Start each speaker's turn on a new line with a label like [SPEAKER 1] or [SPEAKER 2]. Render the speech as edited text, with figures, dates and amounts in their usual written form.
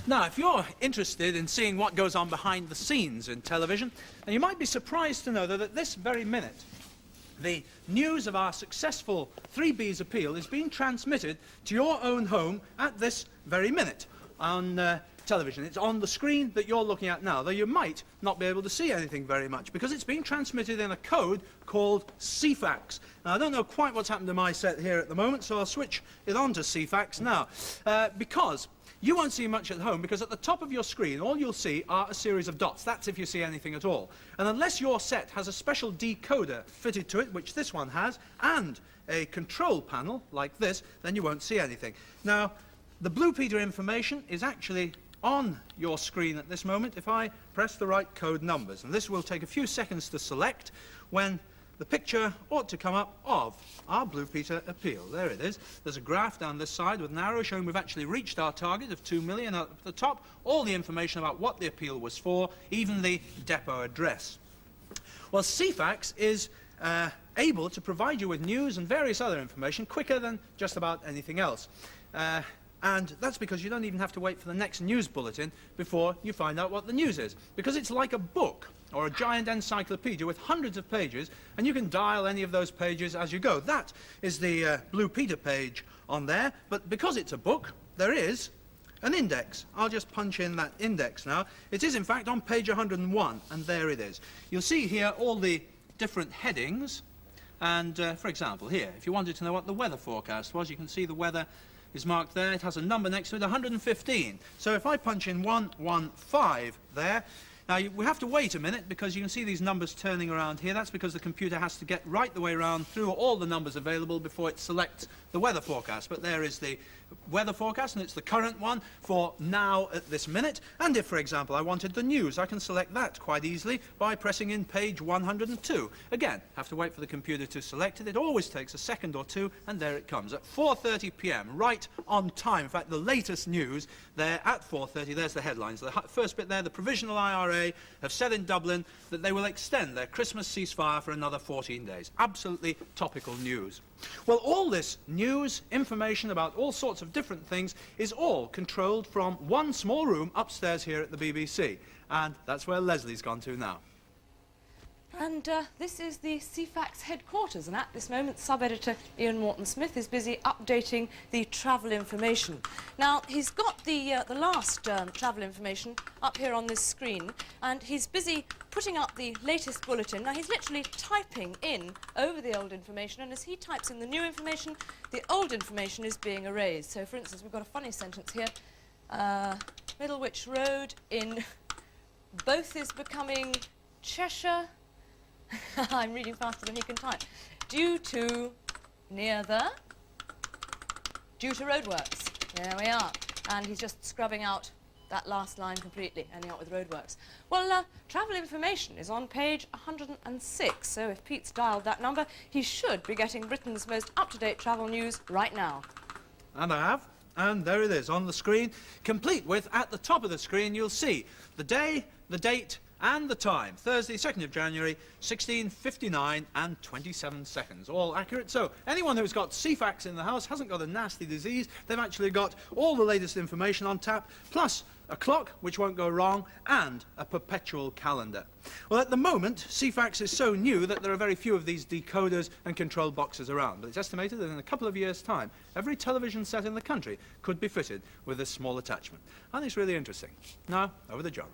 [SPEAKER 1] Now, if you're interested in seeing what goes on behind the scenes in television, then you might be surprised to know that at this very minute, the news of our successful 3B's appeal is being transmitted to your own home at this very minute on television. It's on the screen that you're looking at now, though you might not be able to see anything very much because it's being transmitted in a code called Ceefax. Now, I don't know quite what's happened to my set here at the moment, so I'll switch it on to Ceefax now, because you won't see much at home, because at the top of your screen, all you'll see are a series of dots. That's if you see anything at all. And unless your set has a special decoder fitted to it, which this one has, and a control panel like this, then you won't see anything. Now, the Blue Peter information is actually on your screen at this moment if I press the right code numbers. And this will take a few seconds to select when the picture ought to come up of our Blue Peter appeal. There it is. There's a graph down this side with an arrow showing we've actually reached our target of 2 million. At the top, all the information about what the appeal was for, even the depot address. Well, Ceefax is able to provide you with news and various other information quicker than just about anything else. And that's because you don't even have to wait for the next news bulletin before you find out what the news is. Because it's like a book or a giant encyclopedia with hundreds of pages, and you can dial any of those pages as you go. That is the Blue Peter page on there, but because it's a book, there is an index. I'll just punch in that index now. It is, in fact, on page 101, and there it is. You'll see here all the different headings, and, for example, here, if you wanted to know what the weather forecast was, you can see the weather is marked there. It has a number next to it, 115. So if I punch in 115 there, now we have to wait a minute because you can see these numbers turning around here. That's because the computer has to get right the way around through all the numbers available before it selects the weather forecast. But there is the weather forecast, and it's the current one for now at this minute. And if, for example, I wanted the news, I can select that quite easily by pressing in page 102. Again, have to wait for the computer to select it. It always takes a second or two, and there it comes at 4:30 p.m, right on time. In fact, the latest news there at 4:30, there's the headlines. The first bit there, the Provisional IRA have said in Dublin that they will extend their Christmas ceasefire for another 14 days. Absolutely topical news. Well, all this news, information about all sorts of different things, is all controlled from one small room upstairs here at the BBC. And that's where Leslie's gone to now.
[SPEAKER 2] And this is the Ceefax headquarters, and at this moment sub-editor Ian Morton-Smith is busy updating the travel information. Now, he's got the last travel information up here on this screen, and he's busy putting up the latest bulletin. Now, he's literally typing in over the old information, and as he types in the new information, the old information is being erased. So, for instance, we've got a funny sentence here. Middlewich Road in both is becoming Cheshire. I'm reading faster than he can type. Due to roadworks. There we are. And he's just scrubbing out that last line completely, ending up with roadworks. Well, travel information is on page 106, so if Pete's dialed that number, he should be getting Britain's most up-to-date travel news right now.
[SPEAKER 1] And I have. And there it is on the screen, complete with, at the top of the screen, you'll see the day, the date, and the time. Thursday, 2nd of January, 16:59 and 27 seconds. All accurate. So anyone who's got Ceefax in the house hasn't got a nasty disease. They've actually got all the latest information on tap, plus a clock, which won't go wrong, and a perpetual calendar. Well, at the moment, Ceefax is so new that there are very few of these decoders and control boxes around. But it's estimated that in a couple of years' time, every television set in the country could be fitted with this small attachment. And it's really interesting. Now, over the job.